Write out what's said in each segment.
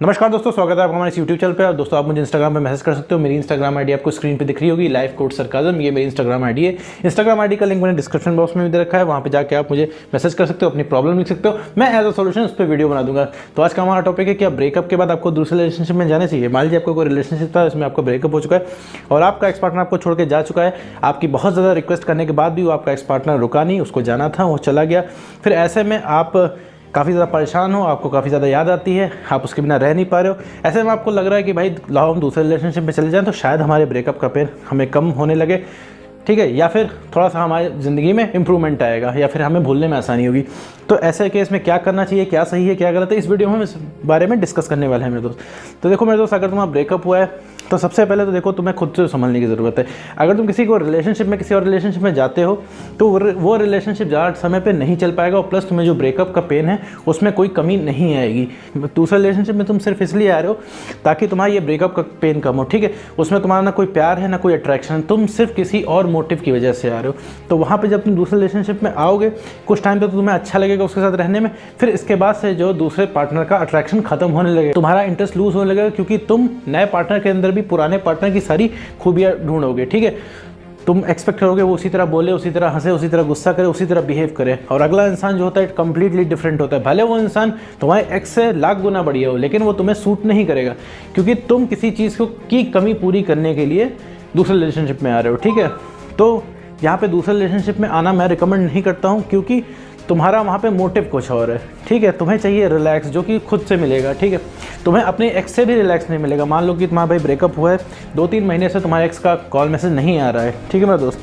नमस्कार दोस्तों, स्वागत है आपका हमारे यूट्यूब चैनल पे। और दोस्तों आप मुझे इंस्टाग्राम पे मैसेज कर सकते हो। मेरी इंस्टाग्राम आईडी आपको स्क्रीन पे दिख रही होगी, लाइफ कोड सरकाज़म, ये मेरी इंस्टाग्राम आईडी है। इंस्टाग्राम आईडी का लिंक मैंने डिस्क्रिप्शन बॉक्स में भी दे रखा है, वहाँ पे जाके आप मुझे मैसेज कर सकते हो, अपनी प्रॉब्लम लिख सकते हो, मैं एज अ सोल्यूशन उस पर वीडियो बना दूंगा। तो आज का हमारा टॉपिक है, क्या ब्रेकअप के बाद आपको दूसरे रिलेशनशिप में जाना चाहिए। मान लीजिए आपको कोई रिलेशनशिप था, इसमें आपका ब्रेकअप हो चुका है और आपका एक्स पार्टनर आपको छोड़ के जा चुका है। आपकी बहुत ज़्यादा रिक्वेस्ट करने के बाद भी वो आपका एक्स पार्टनर रुका नहीं, उसको जाना था, वो चला गया। फिर ऐसे में आप काफ़ी ज़्यादा परेशान हो, आपको काफ़ी ज़्यादा याद आती है, आप उसके बिना रह नहीं पा रहे हो। ऐसे में आपको लग रहा है कि भाई लाओ हम दूसरे रिलेशनशिप में चले जाएं तो शायद हमारे ब्रेकअप का पेन हमें कम होने लगे, ठीक है, या फिर थोड़ा सा हमारी ज़िंदगी में इंप्रूवमेंट आएगा, या फिर हमें भूलने में आसानी होगी। तो ऐसे केस में क्या करना चाहिए, क्या सही है क्या गलत है, इस वीडियो में हम इस बारे में डिस्कस करने वाले हैं मेरे दोस्त। तो देखो मेरे दोस्त, अगर तुम्हारा ब्रेकअप हुआ है तो सबसे पहले तो देखो तुम्हें खुद से समझने की ज़रूरत है। अगर तुम किसी और रिलेशनशिप में जाते हो तो वो रिलेशनशिप ज़्यादा समय पे नहीं चल पाएगा, और प्लस तुम्हें जो ब्रेकअप का पेन है उसमें कोई कमी नहीं आएगी। दूसरे रिलेशनशिप में तुम सिर्फ इसलिए आ रहे हो ताकि तुम्हारा ये ब्रेकअप का पेन कम हो, ठीक है। उसमें तुम्हारा ना कोई प्यार है ना कोई अट्रैक्शन, तुम सिर्फ किसी और मोटिव की वजह से आ रहे हो। तो वहाँ पर जब तुम दूसरे रिलेशनशिप में आओगे, कुछ टाइम तक तो तुम्हें अच्छा लगेगा उसके साथ रहने में, फिर इसके बाद से जो दूसरे पार्टनर का अट्रैक्शन खत्म होने लगेगा, तुम्हारा इंटरेस्ट लूज होने लगेगा, क्योंकि तुम नए पार्टनर के अंदर भी पुराने पार्टनर की सारी खूबियां ढूंढोगे, ठीक है। तुम एक्सपेक्ट करोगे वो उसी तरह बोले, उसी तरह हंसे, उसी तरह गुस्सा करे, उसी तरह बिहेव करे, और अगला इंसान जो होता है कम्प्लीटली डिफरेंट होता है। भले वो इंसान तुम्हारे एक्स से लाख गुना बढ़िया हो, लेकिन वो तुम्हें सूट नहीं करेगा, क्योंकि तुम किसी चीज़ की कमी पूरी करने के लिए दूसरे रिलेशनशिप में आ रहे हो, ठीक है। तो यहाँ पे दूसरे रिलेशनशिप में आना मैं रिकमेंड नहीं करता हूँ, क्योंकि तुम्हारा वहाँ पे मोटिव कुछ और है, ठीक है। तुम्हें चाहिए रिलैक्स, जो कि खुद से मिलेगा, ठीक है। तुम्हें अपने एक्स से भी रिलैक्स नहीं मिलेगा। मान लो कि तुम्हारा भाई ब्रेकअप हुआ है, 2-3 महीने से तुम्हारे एक्स का कॉल मैसेज नहीं आ रहा है, ठीक है मेरा दोस्त,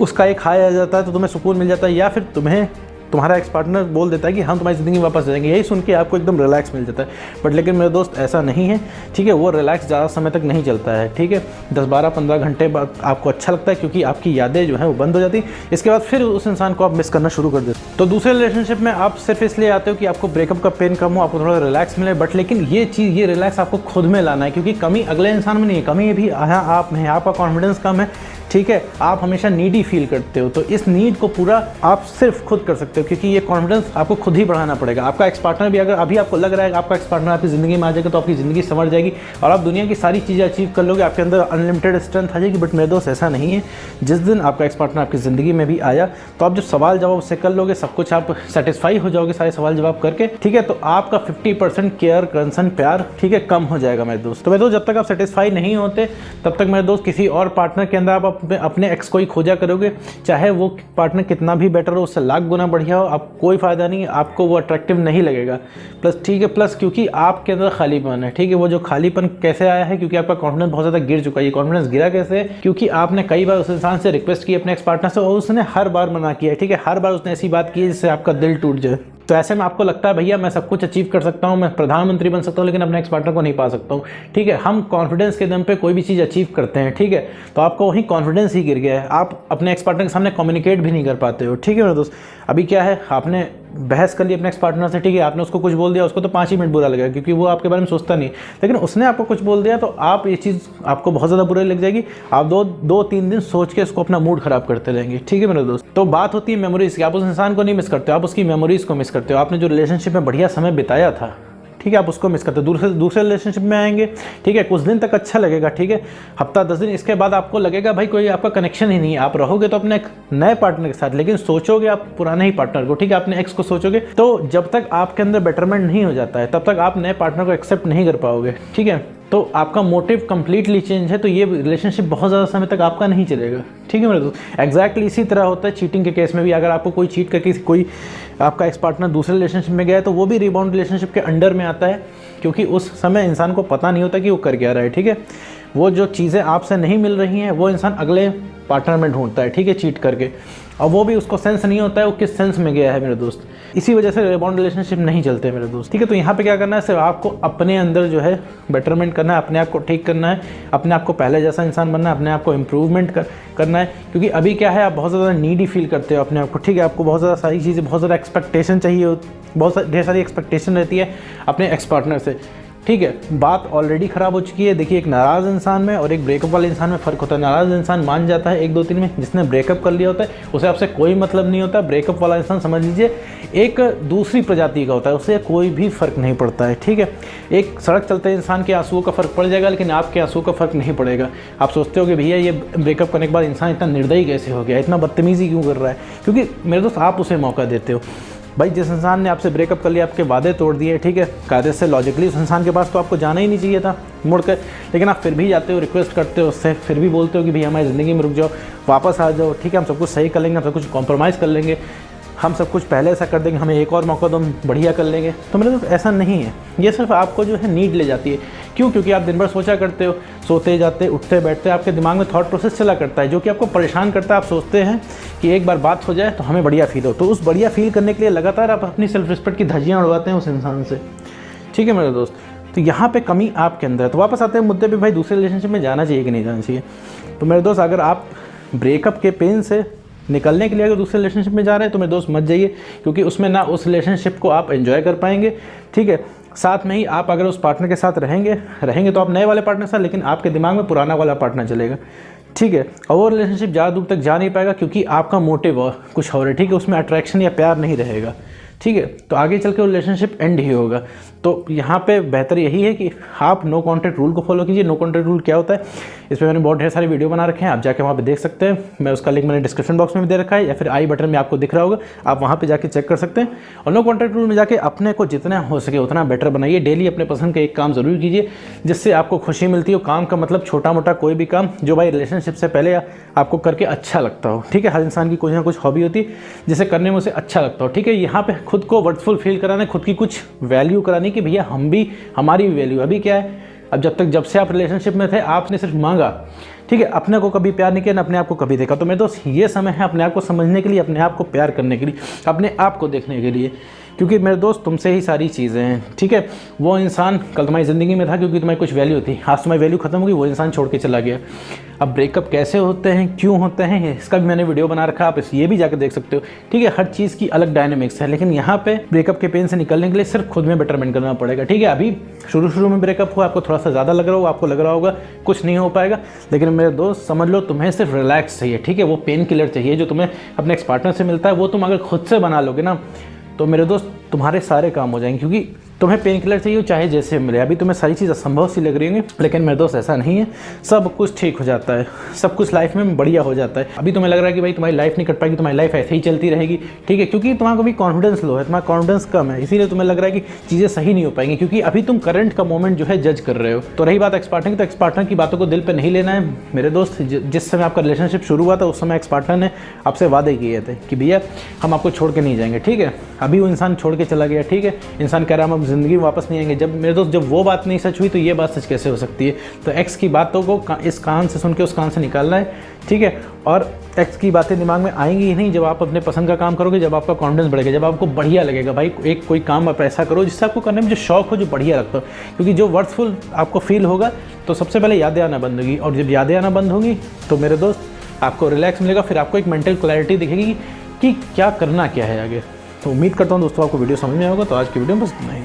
उसका एक हाय आ जाता है तो तुम्हें सुकून मिल जाता है, या फिर तुम्हारा एक्स पार्टनर बोल देता है कि हम तुम्हारी ज़िंदगी में वापस जाएंगे, यही सुन के आपको एकदम रिलैक्स मिल जाता है। बट लेकिन मेरे दोस्त ऐसा नहीं है, ठीक है। वो रिलैक्स ज़्यादा समय तक नहीं चलता है, ठीक है। 10-12-15 घंटे बाद आपको अच्छा लगता है, क्योंकि आपकी यादें जो है वो बंद हो जाती, इसके बाद फिर उस इंसान को आप मिस करना शुरू कर देते। तो दूसरे रिलेशनशिप में आप सिर्फ इसलिए आते हो कि आपको ब्रेकअप का पेन कम हो, आपको थोड़ा रिलैक्स मिले, बट लेकिन ये रिलैक्स आपको खुद में लाना है, क्योंकि कमी अगले इंसान में नहीं है, कमी भी आप में है, आपका कॉन्फिडेंस कम है, ठीक है। आप हमेशा नीडी फील करते हो, तो इस नीड को पूरा आप सिर्फ खुद कर सकते हो, क्योंकि ये कॉन्फिडेंस आपको खुद ही बढ़ाना पड़ेगा। आपका एक्स पार्टनर भी, अगर अभी आपको लग रहा है कि आपका एक्स पार्टनर आपकी ज़िंदगी में आ जाएगा तो आपकी ज़िंदगी संवर जाएगी और आप दुनिया की सारी चीज़ें अचीव कर लोगे, आपके अंदर अनलिमिटेड स्ट्रेंथ आ जाएगी। बट मेरे दोस्त ऐसा नहीं है। जिस दिन आपका एक्स पार्टनर आपकी ज़िंदगी में भी आया तो आप जब सवाल जवाब उससे कर लोगे, सब कुछ आप सेटिस्फाई हो जाओगे सारे सवाल जवाब करके, ठीक है, तो आपका 50% केयर, कंसर्न, प्यार, ठीक है, कम हो जाएगा मेरे दोस्त। तो मेरे दोस्त, जब तक आप सेटिस्फाई नहीं होते तब तक मेरे दोस्त किसी और पार्टनर के अंदर आप अपने एक्स को ही खोजा करोगे, चाहे वो पार्टनर कितना भी बेटर हो, उससे लाख गुना बढ़िया हो, आप कोई फ़ायदा नहीं, आपको वो अट्रैक्टिव नहीं लगेगा। प्लस, ठीक है, प्लस क्योंकि आपके अंदर खालीपन है, ठीक है। वो जो खालीपन कैसे आया है, क्योंकि आपका कॉन्फिडेंस बहुत ज़्यादा गिर चुका है। ये कॉन्फिडेंस गिरा कैसे है, क्योंकि आपने कई बार उस इंसान से रिक्वेस्ट की अपने एक्स पार्टनर से, और उसने हर बार मना किया है, ठीक है। हर बार उसने ऐसी बात की है जिससे आपका दिल टूट जाए। तो ऐसे में आपको लगता है भैया मैं सब कुछ अचीव कर सकता हूँ, मैं प्रधानमंत्री बन सकता हूँ, लेकिन अपने एक्स पार्टनर को नहीं पा सकता हूँ, ठीक है। हम कॉन्फिडेंस के दम पे कोई भी चीज़ अचीव करते हैं, ठीक है, तो आपको वहीं कॉन्फिडेंस ही गिर गया है, आप अपने एक्स पार्टनर के सामने कम्युनिकेट भी नहीं कर पाते हो, ठीक है मेरे दोस्त। अभी क्या है, आपने बहस कर ली अपने एक्स पार्टनर से, ठीक है, आपने उसको कुछ बोल दिया, उसको तो 5 ही मिनट बुरा लगेगा, क्योंकि वो आपके बारे में सोचता नहीं, लेकिन उसने आपको कुछ बोल दिया तो आप ये चीज़ आपको बहुत ज़्यादा बुरी लग जाएगी। आप 2-3 दिन सोच के उसको अपना मूड खराब करते रहेंगे, ठीक है मेरे दोस्त। तो बात होती है मेमोरीज़ की। आप उस इंसान को नहीं मिस करते हो, आप उसकी मेमोरीज़ को मिस करते हो। आपने जो रिलेशनशिप में बढ़िया समय बिताया था, ठीक है, आप उसको मिस करते हो। दूसरे रिलेशनशिप में आएंगे, ठीक है, कुछ दिन तक अच्छा लगेगा, ठीक है, हफ्ता 10 दिन, इसके बाद आपको लगेगा भाई कोई आपका कनेक्शन ही नहीं है। आप रहोगे तो अपने एक नए पार्टनर के साथ, लेकिन सोचोगे आप पुराने ही पार्टनर को, ठीक है, अपने एक्स को सोचोगे। तो जब तक आपके अंदर बेटरमेंट नहीं हो जाता है तब तक आप नए पार्टनर को एक्सेप्ट नहीं कर पाओगे, ठीक है। तो आपका मोटिव कंप्लीटली चेंज है, तो ये रिलेशनशिप बहुत ज़्यादा समय तक आपका नहीं चलेगा, ठीक है मेरे दोस्त। एग्जैक्टली इसी तरह होता है चीटिंग के केस में भी। अगर आपको कोई चीट करके कोई आपका एक्स पार्टनर दूसरे रिलेशनशिप में गया है तो वो भी रिबाउंड रिलेशनशिप के अंडर में आता है, क्योंकि उस समय इंसान को पता नहीं होता कि वो कर क्या रहा है, ठीक है। वो जो चीज़ें आपसे नहीं मिल रही हैं वो इंसान अगले पार्टनर में ढूंढता है, ठीक है, चीट करके, और वो भी उसको सेंस नहीं होता है वो किस सेंस में गया है मेरे दोस्त। इसी वजह से रिबाउंड रिलेशनशिप नहीं चलते मेरे दोस्त, ठीक है। तो यहाँ पे क्या करना है, सिर्फ आपको अपने अंदर जो है बेटरमेंट करना है, अपने आप को ठीक करना है, अपने आप को पहले जैसा इंसान बनना है, अपने आप को इम्प्रूवमेंट करना है। क्योंकि अभी क्या है, आप बहुत ज़्यादा नीडी फील करते हो अपने आप को, ठीक है, आपको बहुत ज़्यादा सारी चीज़ें, बहुत ज़्यादा एक्सपेक्टेशन चाहिए, बहुत ढेर सारी एक्सपेक्टेशन रहती है अपने एक्स पार्टनर से। ठीक है, बात ऑलरेडी ख़राब हो चुकी है। देखिए, एक नाराज़ इंसान में और एक ब्रेकअप वाले इंसान में फ़र्क होता है। नाराज़ इंसान मान जाता है 1 2 3 में, जिसने ब्रेकअप कर लिया होता है उसे आपसे कोई मतलब नहीं होता। ब्रेकअप वाला इंसान समझ लीजिए एक दूसरी प्रजाति का होता है, उससे कोई भी फ़र्क नहीं पड़ता है। ठीक है, एक सड़क चलते इंसान के आंसुओं का फ़र्क पड़ जाएगा, लेकिन आपके आंसुओं का फ़र्क नहीं पड़ेगा। आप सोचते हो कि भैया ये ब्रेकअप करने के बाद इंसान इतना निर्दयी कैसे हो गया, इतना बदतमीज़ी क्यों कर रहा है, क्योंकि मेरे दोस्त आप उसे मौका देते हो। भाई जिस इंसान ने आपसे ब्रेकअप कर लिया, आपके वादे तोड़ दिए, ठीक है, कायदे से लॉजिकली उस इंसान के पास तो आपको जाना ही नहीं चाहिए था मुड़ कर, लेकिन आप फिर भी जाते हो, रिक्वेस्ट करते हो उससे, फिर भी बोलते हो कि भैया हमारी ज़िंदगी में रुक जाओ, वापस आ जाओ, ठीक है, हम सब कुछ सही कर लेंगे, हम सब कुछ कॉम्प्रोमाइज़ कर लेंगे, हम सब कुछ पहले ऐसा कर देंगे, हमें एक और मौका दो, हम बढ़िया कर लेंगे। तो मेरे दोस्त ऐसा नहीं है, ये सिर्फ आपको जो है नीड ले जाती है। क्यों? क्योंकि आप दिन भर सोचा करते हो, सोते जाते उठते बैठते, आपके दिमाग में थॉट प्रोसेस चला करता है जो कि आपको परेशान करता है। आप सोचते हैं कि एक बार बात हो जाए तो हमें बढ़िया फील हो, तो उस बढ़िया फील करने के लिए लगातार आप अपनी सेल्फ रिस्पेक्ट की धज्जियाँ उड़वाते हैं उस इंसान से। ठीक है मेरे दोस्त, तो यहाँ पे कमी आपके अंदर है। तो वापस आते हैं मुद्दे पे, भाई दूसरे रिलेशनशिप में जाना चाहिए कि नहीं जाना चाहिए। तो मेरे दोस्त, अगर आप ब्रेकअप के पेन से निकलने के लिए अगर दूसरे रिलेशनशिप में जा रहे हैं तो मेरे दोस्त मत जाइए, क्योंकि उसमें ना उस रिलेशनशिप को आप एंजॉय कर पाएंगे। ठीक है, साथ में ही आप अगर उस पार्टनर के साथ रहेंगे तो आप नए वाले पार्टनर साथ, लेकिन आपके दिमाग में पुराना वाला पार्टनर चलेगा। ठीक है, और वो रिलेशनशिप ज़्यादा दूर तक जा नहीं पाएगा, क्योंकि आपका मोटिव कुछ और है। ठीक है, उसमें अट्रैक्शन या प्यार नहीं रहेगा। ठीक है, तो आगे चल के वो रिलेशनशिप एंड ही होगा। तो यहाँ पे बेहतर यही है कि आप नो कॉन्टैक्ट रूल को फॉलो कीजिए। नो कॉन्टैक्ट रूल क्या होता है, इस पर मैंने बहुत ढेर सारे वीडियो बना रखे हैं, आप जाके वहाँ पे देख सकते हैं। मैं उसका लिंक मैंने डिस्क्रिप्शन बॉक्स में भी दे रखा है, या फिर आई बटन में आपको दिख रहा होगा, आप वहाँ पे जाके चेक कर सकते हैं। और नो कॉन्टैक्ट रूल में जाके अपने को जितना हो सके उतना बेटर बनाइए। डेली अपने पसंद का एक काम ज़रूर कीजिए जिससे आपको खुशी मिलती हो। काम का मतलब छोटा मोटा कोई भी काम जो भाई रिलेशनशिप से पहले आपको करके अच्छा लगता हो। ठीक है, हर इंसान की कुछ ना कुछ हॉबी होती है जिसे करने में उसे अच्छा लगता हो। ठीक है, यहाँ पे खुद को वर्थफुल फील कराना, खुद की कुछ वैल्यू करानी कि भैया हम भी, हमारी भी वैल्यू। अभी क्या है, अब जब से आप रिलेशनशिप में थे आपने सिर्फ मांगा, ठीक है, अपने को कभी प्यार नहीं किया, अपने आप को कभी देखा। तो मेरे दोस्त, ये समय है अपने आप को समझने के लिए, अपने आप को प्यार करने के लिए, अपने आप को देखने के लिए, क्योंकि मेरे दोस्त तुमसे ही सारी चीज़ें हैं। ठीक है, वो इंसान कल तुम्हारी ज़िंदगी में था क्योंकि तुम्हारी कुछ वैल्यू थी, आज तुम्हारी वैल्यू खत्म हो गई, वो इंसान छोड़ के चला गया। अब ब्रेकअप कैसे होते हैं, क्यों होते हैं, इसका भी मैंने वीडियो बना रखा है, आप ये भी जाकर देख सकते हो। ठीक है, हर चीज़ की अलग डायनेमिक्स है, लेकिन यहाँ पे ब्रेकअप के पेन से निकलने के लिए सिर्फ खुद में बेटरमेंट करना पड़ेगा। ठीक है, अभी शुरू में ब्रेकअप हुआ, आपको थोड़ा सा ज़्यादा लग रहा होगा, आपको लग रहा होगा कुछ नहीं हो पाएगा, लेकिन मेरे दोस्त समझ लो, तुम्हें सिर्फ रिलैक्स चाहिए। ठीक है, वो पेन किलर चाहिए जो तुम्हें अपने एक्स पार्टनर से मिलता है, वो तुम अगर खुद से बना लोगे ना, तो मेरे दोस्त तुम्हारे सारे काम हो जाएंगे। क्योंकि तुम्हें पेन किलर चाहिए चाहे जैसे मिले, अभी तुम्हें सारी चीज़ असंभव सी लग रही होंगी, लेकिन मेरे दोस्त ऐसा नहीं है, सब कुछ ठीक हो जाता है, सब कुछ लाइफ में बढ़िया हो जाता है। अभी तुम्हें लग रहा है कि भाई तुम्हारी लाइफ नहीं कट पाएगी, तुम्हारी लाइफ ऐसे ही चलती रहेगी। ठीक है, क्योंकि तुम्हारा भी कॉन्फिडेंस लो है, तुम्हारा कॉन्फिडेंस कम है, इसीलिए तुम्हें लग रहा है कि चीज़ें सही नहीं हो पाएंगी, क्योंकि अभी तुम करंट का मोमेंट जो है जज कर रहे हो। तो रही बात एक्स पार्टनर की, तो एक्स पार्टनर की बातों को दिल पर नहीं लेना है मेरे दोस्त। जिस समय आपका रिलेशनशिप शुरू हुआ था उस समय एक्स पार्टनर ने आपसे वादे किए थे कि भैया हम आपको छोड़ के नहीं जाएंगे। ठीक है, अभी वो इंसान छोड़ के चला गया। ठीक है, इंसान कह रहा है हम अब जिंदगी में वापस नहीं आएंगे। जब मेरे दोस्त, जब वो बात नहीं सच हुई तो ये बात सच कैसे हो सकती है। तो एक्स की बातों को इस कान से सुन के उस कान से निकालना है। ठीक है, और एक्स की बातें दिमाग में आएंगी ही नहीं जब आप अपने पसंद का काम करोगे, जब आपका कॉन्फिडेंस बढ़ेगा, जब आपको बढ़िया लगेगा। भाई एक कोई काम आप ऐसा करो जिससे आपको करने में जो शौक हो, जो बढ़िया लगता हो, क्योंकि जो वर्थफुल आपको फील होगा तो सबसे पहले यादें आना बंद होगी, और जब यादें आना बंद होगी तो मेरे दोस्त आपको रिलैक्स मिलेगा, फिर आपको एक मेंटल क्लैरिटी दिखेगी कि क्या करना क्या है आगे। तो उम्मीद करता हूँ दोस्तों आपको वीडियो समझ में आएगा। तो आज की वीडियो में बस इतना ही।